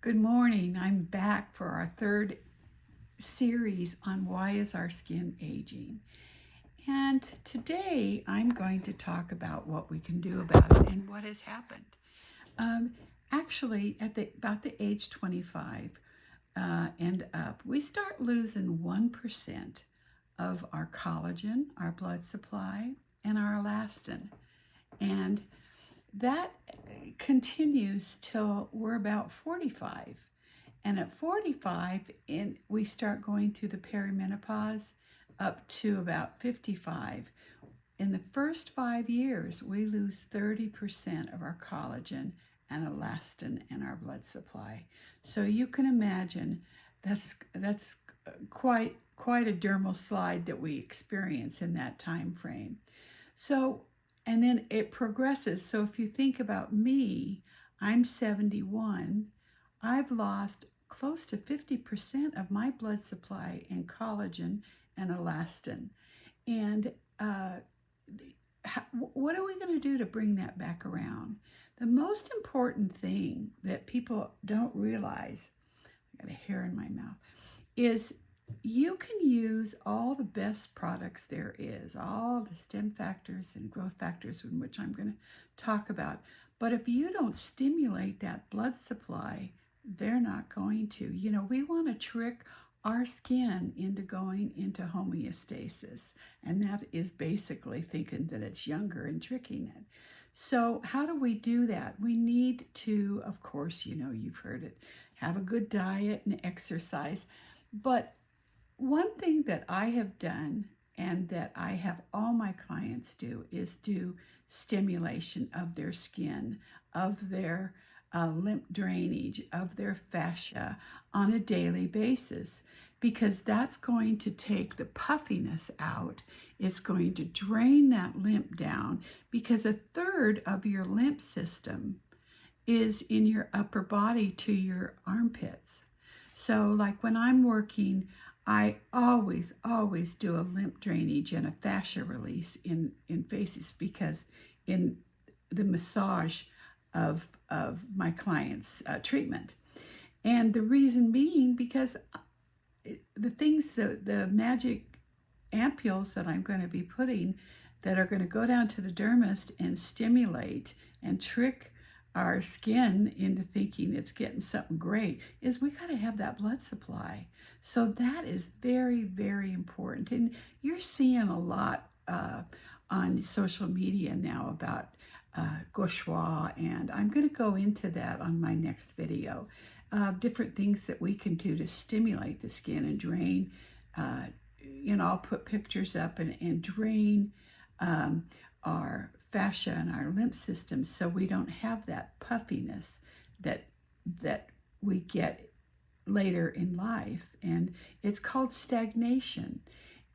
Good morning. I'm back for our third series on why is our skin aging. And today I'm going to talk about what we can do about it and what has happened. Actually, at about the age 25 and up, we start losing 1% of our collagen, our blood supply, and our elastin. And that continues till we're about 45. And at 45, we start going through the perimenopause up to about 55. In the first 5 years, we lose 30% of our collagen and elastin in our blood supply. So you can imagine that's quite a dermal slide that we experience in that time frame. So, and then it progresses. So if you think about me, I'm 71. I've lost close to 50% of my blood supply in collagen and elastin. And what are we going to do to bring that back around? The most important thing that people don't realize, I got a hair in my mouth, is you can use all the best products there is, all the stem factors and growth factors, in which I'm going to talk about. But if you don't stimulate that blood supply, they're not going to. You know, we want to trick our skin into going into homeostasis, and that is basically thinking that it's younger and tricking it. So how do we do that? We need to, of course, you know, you've heard it, have a good diet and exercise. But one thing that I have done and that I have all my clients do is do stimulation of their skin, of their lymph drainage, of their fascia on a daily basis, because that's going to take the puffiness out. It's going to drain that lymph down, because a third of your lymph system is in your upper body to your armpits. So like when I'm working, I always do a lymph drainage and a fascia release in faces, because in the massage of my clients' treatment. And the reason being because the things, the magic ampules that I'm going to be putting that are going to go down to the dermis and stimulate and trick our skin into thinking it's getting something great, is we got to have that blood supply. So that is very, very important. And you're seeing a lot on social media now about gua sha, and I'm going to go into that on my next video. Different things that we can do to stimulate the skin and drain. You know, I'll put pictures up and drain our fascia and our lymph system, so we don't have that puffiness that we get later in life. And it's called stagnation.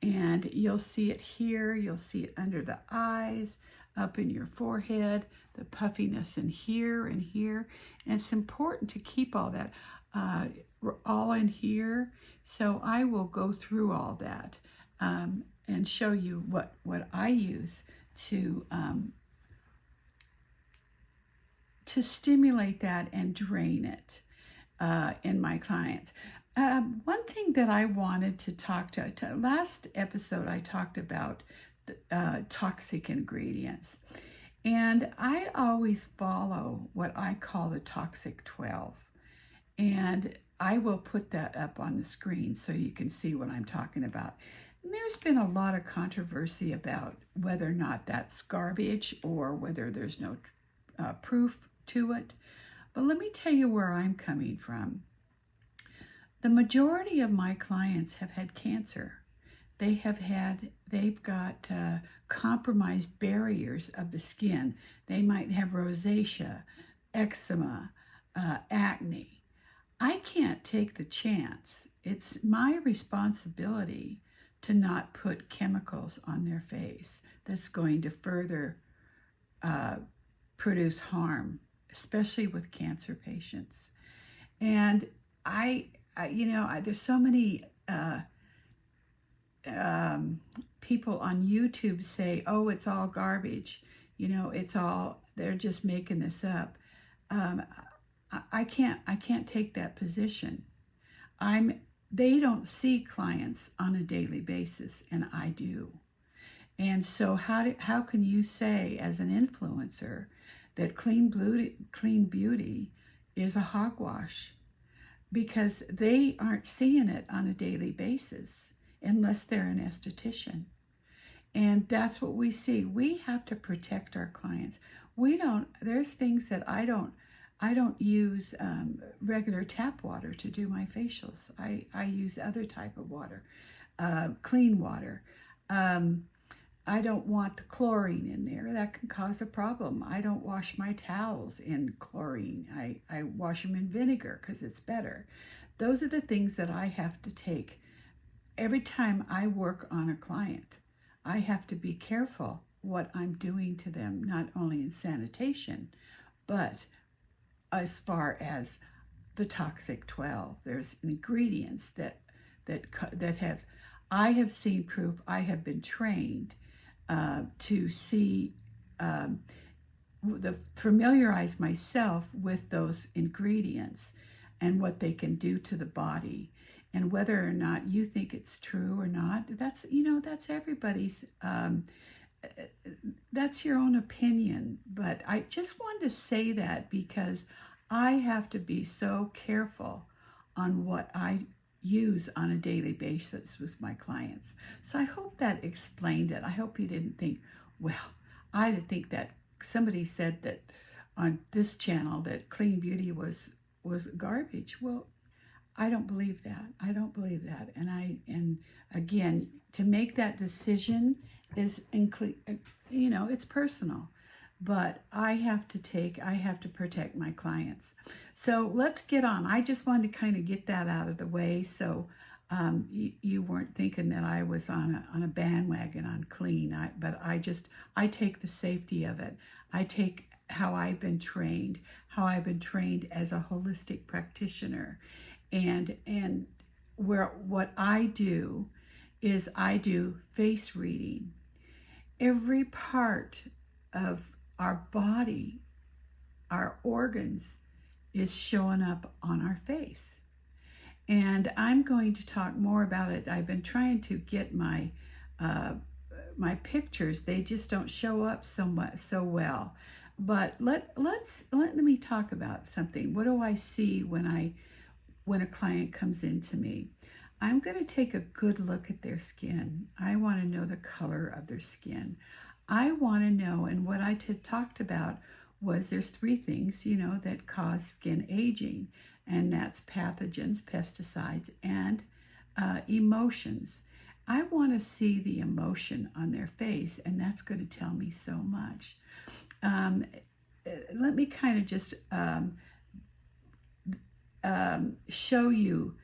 And you'll see it here, you'll see it under the eyes, up in your forehead, the puffiness in here and here. And it's important to keep all that all in here. So I will go through all that and show you what I use to stimulate that and drain it in my clients. One thing that I wanted to talk to last episode, I talked about toxic ingredients, and I always follow what I call the toxic 12, and I will put that up on the screen so you can see what I'm talking about. And there's been a lot of controversy about whether or not that's garbage or whether there's no proof to it. But let me tell you where I'm coming from. The majority of my clients have had cancer. They've got compromised barriers of the skin. They might have rosacea, eczema, acne. I can't take the chance. It's my responsibility to not put chemicals on their face that's going to further produce harm, especially with cancer patients. And there's so many people on YouTube say, oh, it's all garbage. You know, they're just making this up. I can't take that position. They don't see clients on a daily basis, and I do. And so how can you say as an influencer that clean beauty is a hogwash? Because they aren't seeing it on a daily basis unless they're an esthetician. And that's what we see. We have to protect our clients. There's things that I don't use regular tap water to do my facials. I use other type of water, clean water. I don't want the chlorine in there. That can cause a problem. I don't wash my towels in chlorine. I wash them in vinegar because it's better. Those are the things that I have to take. Every time I work on a client, I have to be careful what I'm doing to them, not only in sanitation, but as far as the toxic 12. There's ingredients that I have seen proof. I have been trained to see, familiarize myself with those ingredients and what they can do to the body. And whether or not you think it's true or not, that's everybody's, that's your own opinion. But I just wanted to say that because I have to be so careful on what I use on a daily basis with my clients. So I hope that explained it. I hope you didn't think, well, I didn't think that somebody said that on this channel that clean beauty was garbage. Well, I don't believe that. I don't believe that. And again, to make that decision is, it's personal. But I have to protect my clients. So let's get on. I just wanted to kind of get that out of the way so you weren't thinking that I was on a bandwagon on clean. But I take the safety of it. I take how I've been trained as a holistic practitioner. And what I do is I do face reading. Every part of our body, our organs, is showing up on our face. And I'm going to talk more about it. I've been trying to get my pictures. They just don't show up so well. But let me talk about something. What do I see when a client comes into me? I'm going to take a good look at their skin. I want to know the color of their skin. I want to know, and what I talked about was there's 3 things, that cause skin aging, and that's pathogens, pesticides, and emotions. I want to see the emotion on their face, and that's going to tell me so much. Let me kind of just show you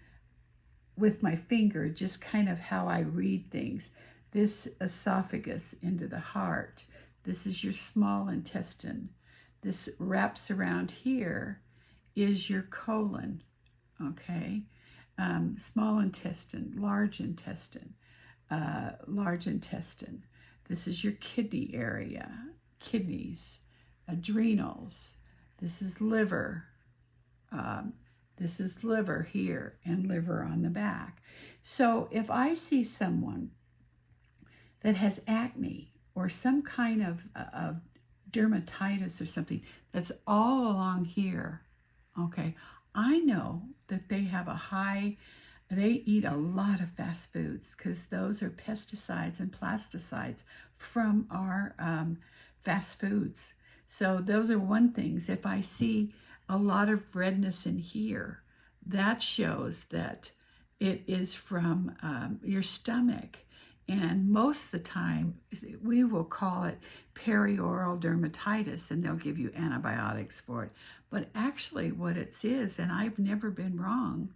with my finger just kind of how I read things. This esophagus into the heart. This is your small intestine. This wraps around here is your colon, okay? Small intestine, large intestine, large intestine. This is your kidney area, kidneys, adrenals. This is liver. This is liver here and liver on the back. So if I see someone that has acne or some kind of dermatitis or something that's all along here, okay, I know that they have they eat a lot of fast foods because those are pesticides and plasticides from our fast foods. So those are one things. If I see a lot of redness in here, that shows that it is from your stomach. And most of the time, we will call it perioral dermatitis, and they'll give you antibiotics for it. But actually what it is, and I've never been wrong,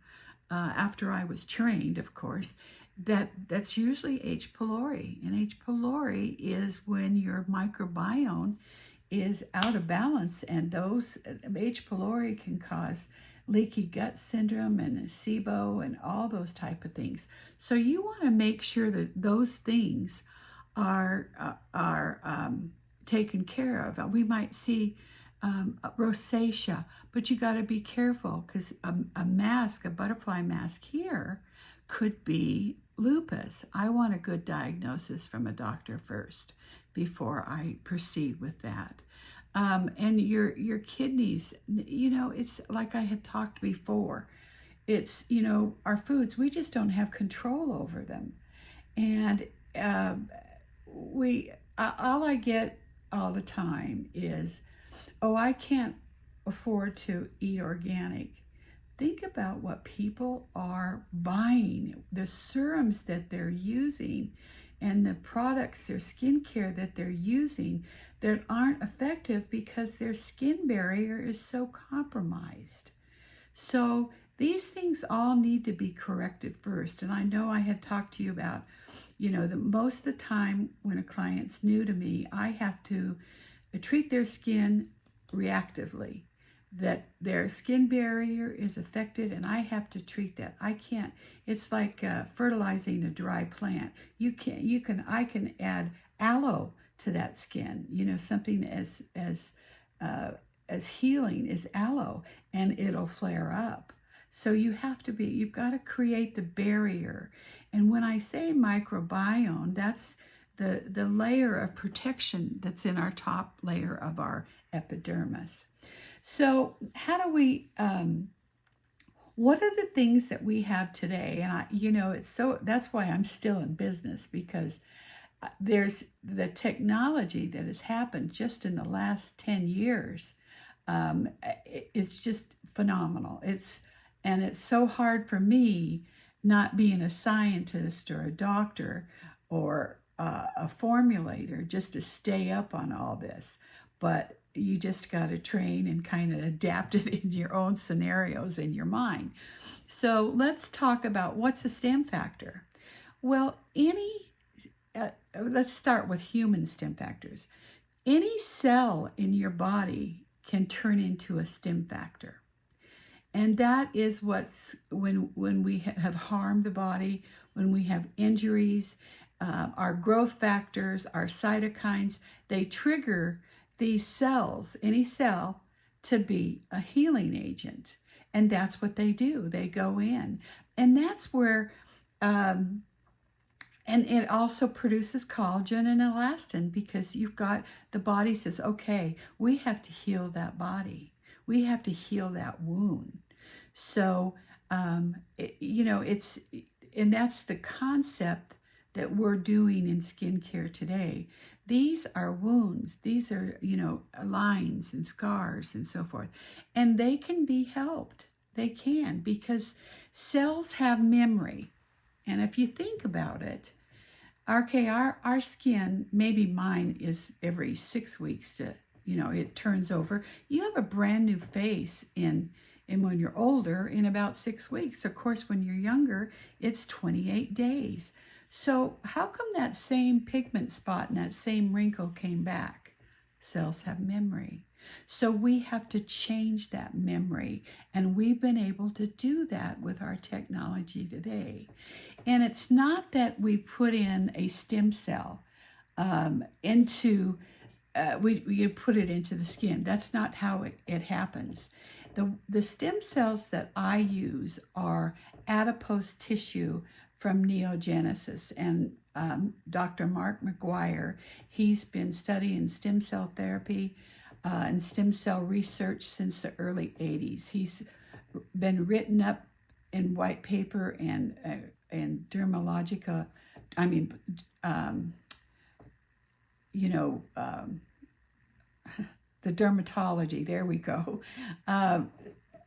after I was trained, of course, that's usually H. pylori. And H. pylori is when your microbiome is out of balance, and those H. pylori can cause leaky gut syndrome and SIBO and all those type of things. So you want to make sure that those things are taken care of. We might see rosacea, but you got to be careful because a mask, a butterfly mask here, could be lupus. I want a good diagnosis from a doctor first before I proceed with that. And your kidneys, you know, it's like I had talked before. It's, you know, our foods, we just don't have control over them. And all I get all the time is, oh, I can't afford to eat organic. Think about what people are buying, the serums that they're using, and the products, their skincare that they're using that aren't effective because their skin barrier is so compromised. So these things all need to be corrected first. And I know I had talked to you about, you know, most of the time when a client's new to me, I have to treat their skin reactively, that their skin barrier is affected and I have to treat that. I can't, it's like fertilizing a dry plant. I can add aloe to that skin, you know, something as healing as aloe, and it'll flare up. So you've got to create the barrier. And when I say microbiome, that's the layer of protection that's in our top layer of our epidermis. So how do we, what are the things that we have today? And that's why I'm still in business, because there's the technology that has happened just in the last 10 years. It's just phenomenal. It's so hard for me, not being a scientist or a doctor or a formulator, just to stay up on all this. But you just got to train and kind of adapt it in your own scenarios in your mind. So let's talk about what's a stim factor. Well, let's start with human stim factors. Any cell in your body can turn into a stim factor. And that is what's when we have harmed the body, when we have injuries, our growth factors, our cytokines, they trigger these cells, any cell, to be a healing agent. And that's what they do. They go in. And that's where, and it also produces collagen and elastin, because the body says, okay, we have to heal that body. We have to heal that wound. So, and that's the concept that we're doing in skincare today. These are wounds. These are, lines and scars and so forth. And they can be helped. They can, because cells have memory. And if you think about it, our skin, maybe mine is every 6 weeks it turns over. You have a brand new face and when you're older, in about 6 weeks. Of course, when you're younger, it's 28 days. So how come that same pigment spot and that same wrinkle came back? Cells have memory. So we have to change that memory. And we've been able to do that with our technology today. And it's not that we put in a stem cell we put it into the skin. That's not how it happens. The stem cells that I use are adipose tissue from Neogenesis. And Dr. Mark McGuire, he's been studying stem cell therapy and stem cell research since the early 80s. He's been written up in white paper and dermatologica, the dermatology, there we go.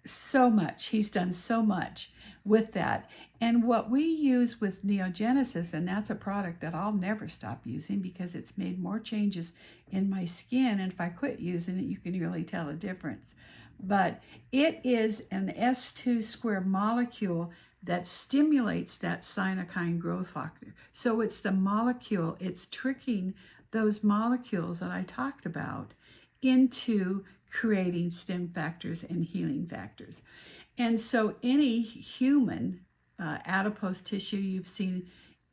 So much, he's done so much with that. And what we use with Neogenesis, and that's a product that I'll never stop using because it's made more changes in my skin. And if I quit using it, you can really tell a difference. But it is an S2 square molecule that stimulates that cytokine growth factor. So it's the molecule, it's tricking those molecules that I talked about into creating stem factors and healing factors. And so any human adipose tissue you've seen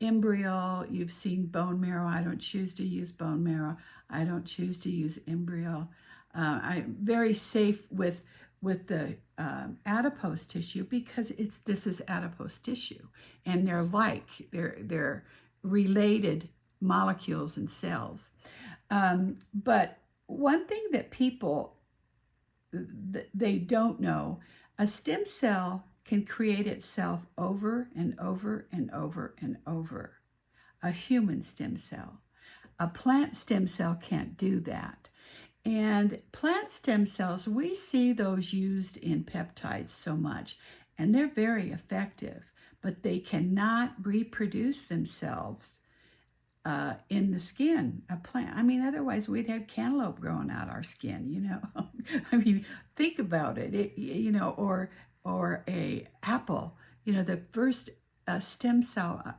embryo, you've seen bone marrow. I don't choose to use bone marrow. I don't choose to use embryo. I'm very safe with the adipose tissue because this is adipose tissue, and they're related molecules and cells. But one thing that people they don't know, a stem cell can create itself over and over and over and over. A human stem cell. A plant stem cell can't do that. And plant stem cells, we see those used in peptides so much, and they're very effective, but they cannot reproduce themselves in the skin, a plant. I mean, otherwise we'd have cantaloupe growing out our skin, you know. I mean, think about it, you know, or a apple. You know, the first stem cell,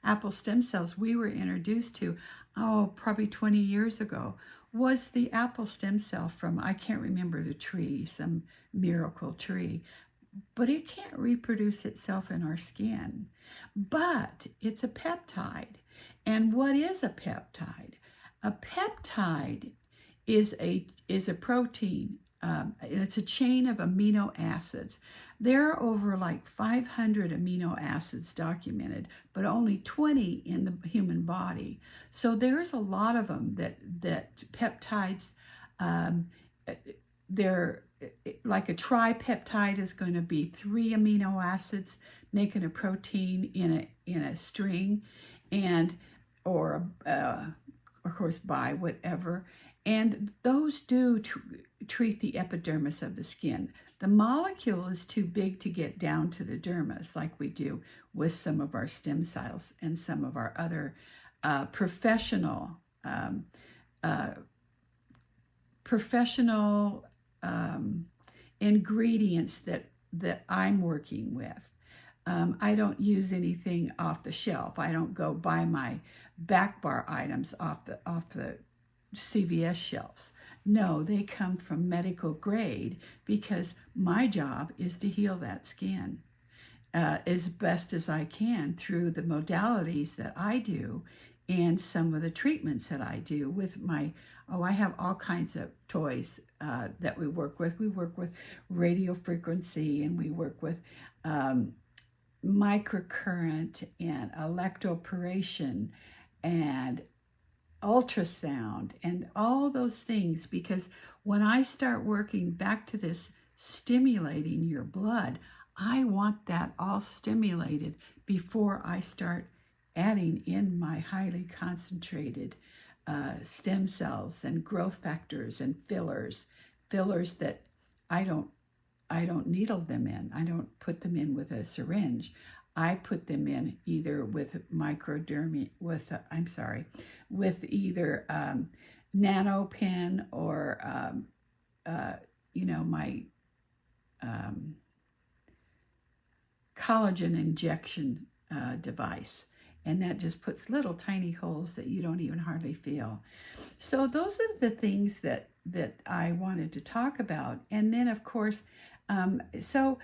apple stem cells we were introduced to, probably 20 years ago, was the apple stem cell from, I can't remember the tree, some miracle tree, but it can't reproduce itself in our skin. But it's a peptide. And what is a peptide? A peptide is a protein. It's a chain of amino acids. There are over like 500 amino acids documented, but only 20 in the human body. So there's a lot of them that peptides, they're like a tripeptide is going to be 3 amino acids making a protein in a string, and or of course by whatever. And those do treat the epidermis of the skin. The molecule is too big to get down to the dermis like we do with some of our stem cells and some of our other professional ingredients that I'm working with. I don't use anything off the shelf. I don't go buy my back bar items off the CVS shelves. No, they come from medical grade because my job is to heal that skin as best as I can through the modalities that I do and some of the treatments that I do with my, I have all kinds of toys that we work with. We work with radio frequency, and we work with microcurrent and electroporation and ultrasound and all those things, because when I start working back to this stimulating your blood, I want that all stimulated before I start adding in my highly concentrated stem cells and growth factors and fillers that I don't needle them in. I don't put them in with a syringe. I put them in either with with either nano pen or my collagen injection device. And that just puts little tiny holes that you don't even hardly feel. So those are the things that I wanted to talk about. And then, of course, so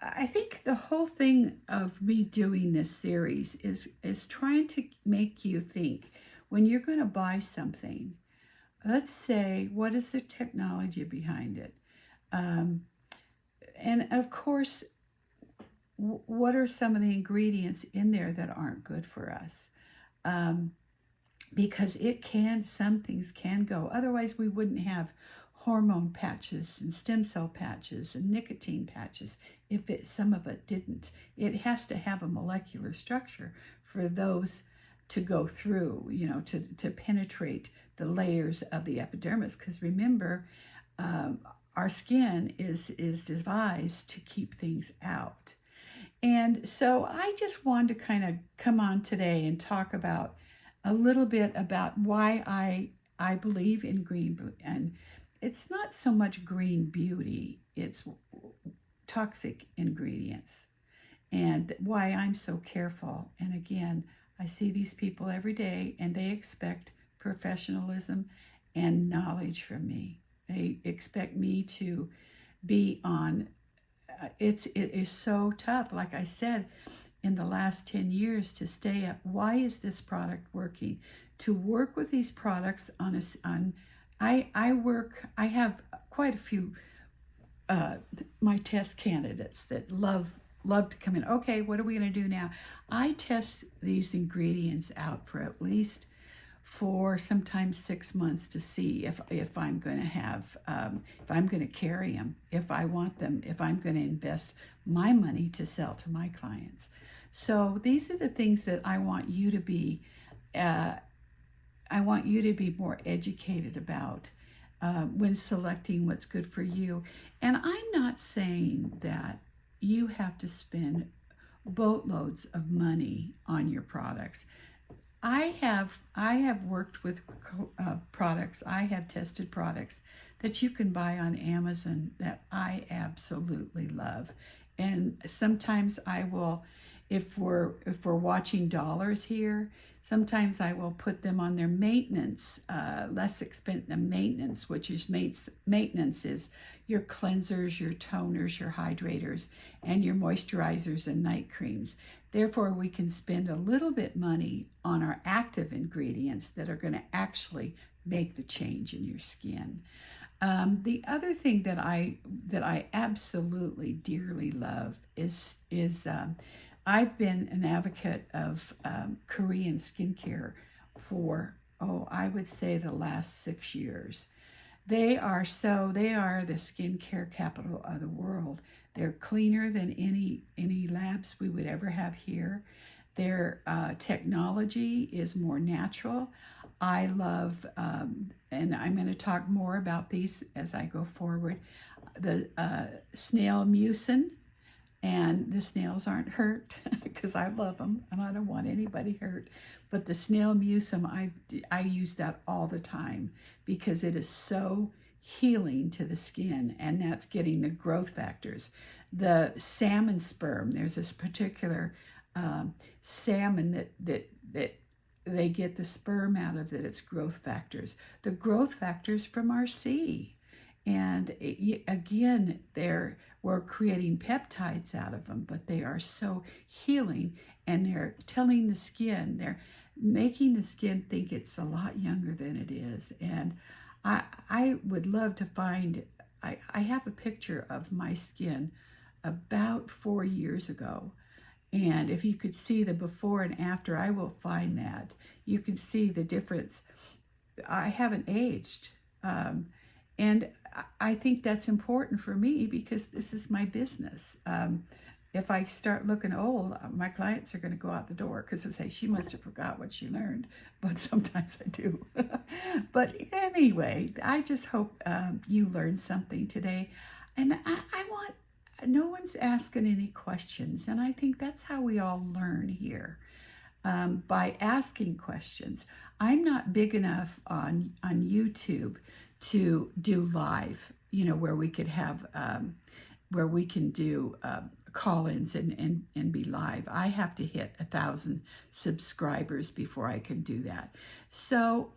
I think the whole thing of me doing this series is trying to make you think when you're going to buy something. Let's say, what is the technology behind it? And of course, what are some of the ingredients in there that aren't good for us? Because some things can go. Otherwise, we wouldn't have hormone patches and stem cell patches and nicotine patches if some of it didn't. It has to have a molecular structure for those to go through, to penetrate the layers of the epidermis. Because remember, our skin is devised to keep things out. And so I just wanted to kind of come on today and talk about a little bit about why I believe in green. And it's not so much green beauty, it's toxic ingredients, and why I'm so careful. And again, I see these people every day, and they expect professionalism and knowledge from me. They expect me to be on. It is so tough. Like I said, in the last 10 years to stay up. Why is this product working? To work with these products I have quite a few my test candidates that love to come in. Okay, what are we going to do now? I test these ingredients out for at least 4, sometimes 6 months to see if I'm going to have, if I'm going to carry them, if I want them, if I'm going to invest my money to sell to my clients. So these are the things that I want you to be, more educated about when selecting what's good for you. And I'm not saying that you have to spend boatloads of money on your products. I have worked with products, I have tested products that you can buy on Amazon that I absolutely love. And sometimes I will, if we're watching dollars here, sometimes I will put them on their maintenance, less expensive maintenance, which is maintenance is your cleansers, your toners, your hydrators, and your moisturizers and night creams. Therefore, we can spend a little bit money on our active ingredients that are going to actually make the change in your skin. The other thing that I absolutely dearly love is I've been an advocate of Korean skincare for, I would say the last 6 years. They are the skincare capital of the world. They're cleaner than any labs we would ever have here. Their technology is more natural. I love, and I'm going to talk more about these as I go forward, the snail mucin. And the snails aren't hurt because I love them and I don't want anybody hurt. But the snail mucin, I use that all the time because it is so healing to the skin, and that's getting the growth factors. The salmon sperm, there's this particular salmon that they get the sperm out of, that it's growth factors. The growth factors from our sea. And again, we're creating peptides out of them, but they are so healing, and they're telling the skin, they're making the skin think it's a lot younger than it is. And I would love to find, I have a picture of my skin about 4 years ago. And if you could see the before and after, I will find that. You can see the difference. I haven't aged. And I think that's important for me because this is my business. If I start looking old, my clients are going to go out the door because they say, she must have forgot what she learned. But sometimes I do. But anyway, I just hope you learned something today. And I want, no one's asking any questions. And I think that's how we all learn here. By asking questions. I'm not big enough on YouTube to do live, where we could have, where we can do call-ins and be live. I have to hit 1,000 subscribers before I can do that. So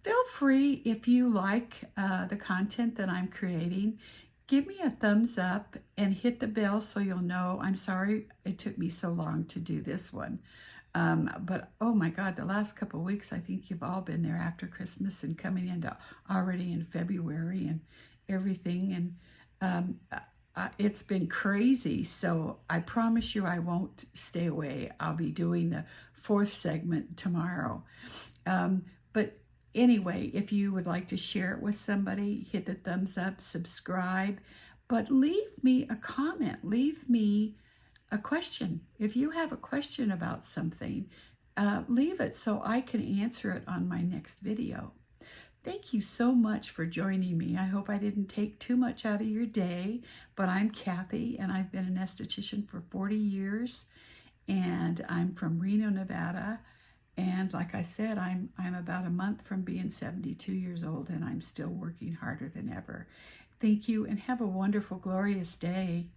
feel free, if you like the content that I'm creating, give me a thumbs up and hit the bell so you'll know. I'm sorry it took me so long to do this one. But oh my God, the last couple of weeks, I think you've all been there after Christmas and coming into already in February and everything. And it's been crazy. So I promise you I won't stay away. I'll be doing the 4th segment tomorrow. But anyway, if you would like to share it with somebody, hit the thumbs up, subscribe, but leave me a comment, leave me a question. If you have a question about something, leave it so I can answer it on my next video. Thank you so much for joining me. I hope I didn't take too much out of your day, but I'm Kathie, and I've been an esthetician for 40 years, and I'm from Reno, Nevada. And like I said, I'm about a month from being 72 years old, and I'm still working harder than ever. Thank you, and have a wonderful, glorious day.